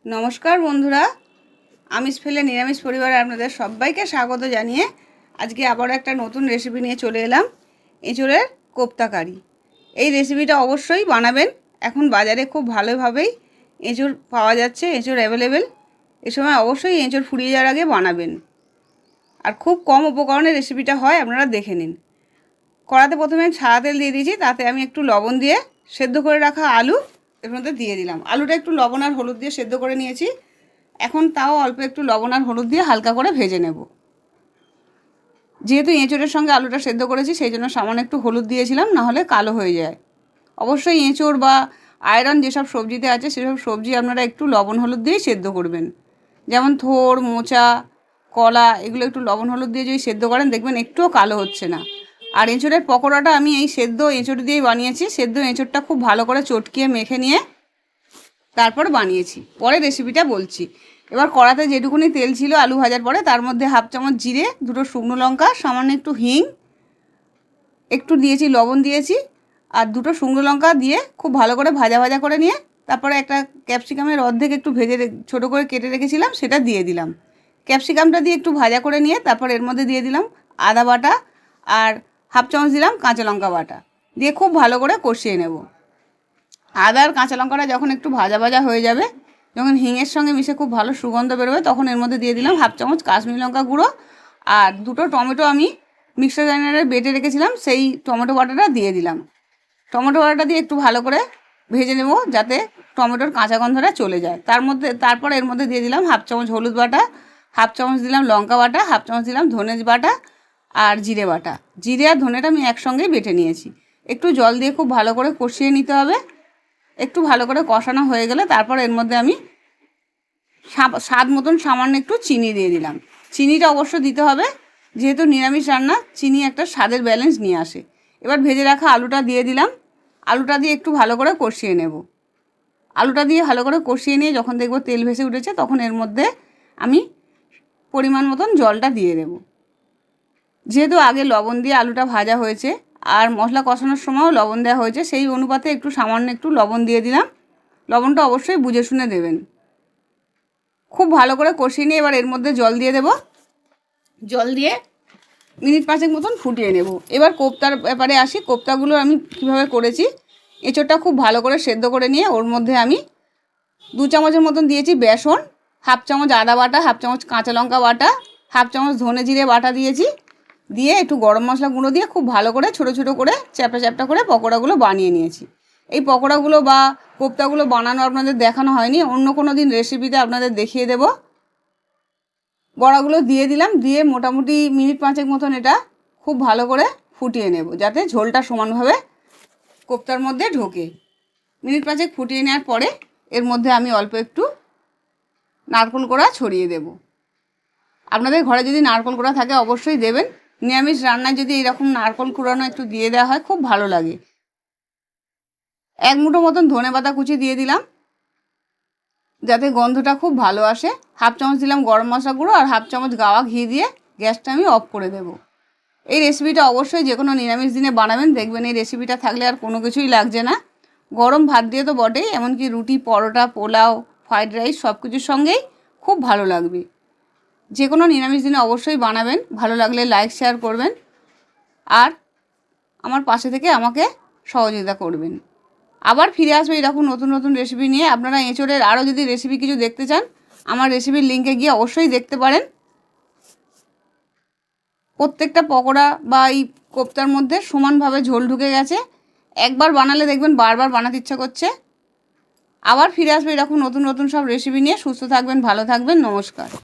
নমস্কার বন্ধুরা, আমিষ ফেলে নিরামিষ পরিবারে আপনাদের সবাইকে স্বাগত জানিয়ে আজকে আবার একটা নতুন রেসিপি নিয়ে চলে এলাম। এঁচোড়ের কোপ্তা কারি। এই রেসিপিটা অবশ্যই বানাবেন। এখন বাজারে খুব ভালোভাবেই এঁচোড় পাওয়া যাচ্ছে, এঁচোড় অ্যাভেলেবেল। এ সময় অবশ্যই এঁচোড় ফুরিয়ে যাওয়ার আগে বানাবেন। আর খুব কম উপকরণে রেসিপিটা হয়, আপনারা দেখে নিন। কড়াতে প্রথমে সাদা তেল দিয়ে দিয়েছি, তাতে আমি একটু লবণ দিয়ে সেদ্ধ করে রাখা আলু এর মধ্যে দিয়ে দিলাম। আলুটা একটু লবণ আর হলুদ দিয়ে সেদ্ধ করে নিয়েছি। এখন তাও অল্প একটু লবণ আর হলুদ দিয়ে হালকা করে ভেজে নেব। যেহেতু এঁচোড়ের সঙ্গে আলুটা সেদ্ধ করেছি, সেই জন্য সামান্য একটু হলুদ দিয়েছিলাম, নাহলে কালো হয়ে যায়। অবশ্যই এঁচোড় বা আয়রন যেসব সবজিতে আছে সেসব সবজি আপনারা একটু লবণ হলুদ দিয়ে সেদ্ধ করবেন। যেমন থোড়, মোচা, কলা, এগুলো একটু লবণ হলুদ দিয়ে যদি সেদ্ধ করেন, দেখবেন একটুও কালো হচ্ছে না। আর এঁচোড়ের পকোড়াটা আমি এই সেদ্ধ এঁচোড় দিয়েই বানিয়েছি। সেদ্ধ এঁচোড়টা খুব ভালো করে চটকিয়ে মেখে নিয়ে তারপর বানিয়েছি। পরে রেসিপিটা বলছি। এবার কড়াতে যেটুকুনি তেল ছিল আলু ভাজার পরে, তার মধ্যে হাফ চামচ জিরে, দুটো শুকনো লঙ্কা, সামান্য একটু হিং, একটু দিয়েছি লবণ দিয়েছি, আর দুটো শুকনো লঙ্কা দিয়ে খুব ভালো করে ভাজা ভাজা করে নিয়ে তারপরে একটা ক্যাপসিকামের অর্ধেক একটু ভেজে ছোটো করে কেটে রেখেছিলাম, সেটা দিয়ে দিলাম। ক্যাপসিকামটা দিয়ে একটু ভাজা করে নিয়ে তারপর এর মধ্যে দিয়ে দিলাম আদা বাটা আর হাফ চামচ দিলাম কাঁচা লঙ্কা বাটা, দিয়ে খুব ভালো করে কষিয়ে নেব। আদা আর কাঁচা লঙ্কাটা যখন একটু ভাজা ভাজা হয়ে যাবে, যখন হিঙের সঙ্গে মিশে খুব ভালো সুগন্ধ বেরোবে, তখন এর মধ্যে দিয়ে দিলাম হাফ চামচ কাশ্মীরি লঙ্কা গুঁড়ো আর দুটো টমেটো আমি মিক্সার গ্রাইন্ডারে বেটে রেখেছিলাম, সেই টমেটো বাটাটা দিয়ে দিলাম। টমেটো বাটাটা দিয়ে একটু ভালো করে ভেজে নেব, যাতে টমেটোর কাঁচা গন্ধটা চলে যায়। তারপর এর মধ্যে দিয়ে দিলাম হাফ চামচ হলুদ বাটা, হাফ চামচ দিলাম লঙ্কা বাটা, হাফ চামচ দিলাম ধনে বাটা আর জিরে বাটা। জিরে আর ধনেটা আমি একসঙ্গেই বেটে নিয়েছি। একটু জল দিয়ে খুব ভালো করে কষিয়ে নিতে হবে। একটু ভালো করে কষানো হয়ে গেলে তারপর এর মধ্যে আমি স্বাদ মতন সামান্য একটু চিনি দিয়ে দিলাম। চিনিটা অবশ্য দিতে হবে, যেহেতু নিরামিষ রান্না, চিনি একটা স্বাদের ব্যালেন্স নিয়ে আসে। এবার ভেজে রাখা আলুটা দিয়ে দিলাম। আলুটা দিয়ে একটু ভালো করে কষিয়ে নেব। আলুটা দিয়ে ভালো করে কষিয়ে নিয়ে যখন দেখব তেল ভেসে উঠেছে, তখন এর মধ্যে আমি পরিমাণ মতন জলটা দিয়ে দেব। যেহেতু আগে লবণ দিয়ে আলুটা ভাজা হয়েছে আর মশলা কষানোর সময়ও লবণ দেওয়া হয়েছে, সেই অনুপাতে একটু সামান্য একটু লবণ দিয়ে দিলাম। লবণটা অবশ্যই বুঝে শুনে দেবেন। খুব ভালো করে কষিয়ে নিয়ে এবার এর মধ্যে জল দিয়ে দেব। জল দিয়ে মিনিট 5 মতন ফুটিয়ে নেব। এবার কোপ্তার ব্যাপারে আসি। কোপ্তাগুলো আমি কীভাবে করেছি। এঁচোড়টা খুব ভালো করে সেদ্ধ করে নিয়ে ওর মধ্যে আমি 2 চামচের মতন দিয়েছি বেসন, হাফ চামচ আদা বাটা, হাফ চামচ কাঁচা লঙ্কা বাটা, হাফ চামচ ধনে জিরে বাটা দিয়েছি। দিয়ে একটু গরম মশলা গুঁড়ো দিয়ে খুব ভালো করে ছোটো ছোটো করে চ্যাপটা চ্যাপটা করে পকোড়াগুলো বানিয়ে নিয়েছি। এই পকোড়াগুলো বা কোপ্তাগুলো বানানো আপনাদের দেখানো হয়নি, অন্য কোনো দিন রেসিপিতে আপনাদের দেখিয়ে দেব। বড়াগুলো দিয়ে দিলাম, দিয়ে মোটামুটি মিনিট 5 মতন এটা খুব ভালো করে ফুটিয়ে নেব, যাতে ঝোলটা সমানভাবে কোপ্তার মধ্যে ঢোকে। মিনিট 5 ফুটিয়ে নেওয়ার পরে এর মধ্যে আমি অল্প একটু নারকেল কোড়া ছড়িয়ে দেব। আপনাদের ঘরে যদি নারকেল কোড়া থাকে অবশ্যই দেবেন। নিরামিষ রান্নায় যদি এরকম নারকেল কুড়ানো একটু দিয়ে দেওয়া হয়, খুব ভালো লাগে। 1 মুঠো মতন ধনে পাতা কুচি দিয়ে দিলাম, যাতে গন্ধটা খুব ভালো আসে। হাফ চামচ দিলাম গরম মশলা গুঁড়ো আর হাফ চামচ গাওয়া ঘি দিয়ে গ্যাসটা আমি অফ করে দেব। এই রেসিপিটা অবশ্যই যে কোনো নিরামিষ দিনে বানাবেন, দেখবেন এই রেসিপিটা থাকলে আর কোনো কিছুই লাগছে না। গরম ভাত দিয়ে তো বটেই, এমনকি রুটি, পরোটা, পোলাও, ফ্রাইড রাইস সব কিছুর সঙ্গেই খুব ভালো লাগবে। যে কোনো নিরামিষ দিনে অবশ্যই বানাবেন। ভালো লাগলে লাইক শেয়ার করবেন আর আমার পাশে থেকে আমাকে সহযোগিতা করবেন। আবার ফিরে আসবে এরকম নতুন নতুন রেসিপি নিয়ে। আপনারা এঁচোড়ের আরও যদি রেসিপি কিছু দেখতে চান, আমার রেসিপির লিঙ্কে গিয়ে অবশ্যই দেখতে পারেন। প্রত্যেকটা পকোড়া বা এই কোপ্তার মধ্যে সমানভাবে ঝোল ঢুকে গেছে। একবার বানালে দেখবেন বারবার বানাতে ইচ্ছা করছে। আবার ফিরে আসবে এরকম নতুন নতুন সব রেসিপি নিয়ে। সুস্থ থাকবেন, ভালো থাকবেন, নমস্কার।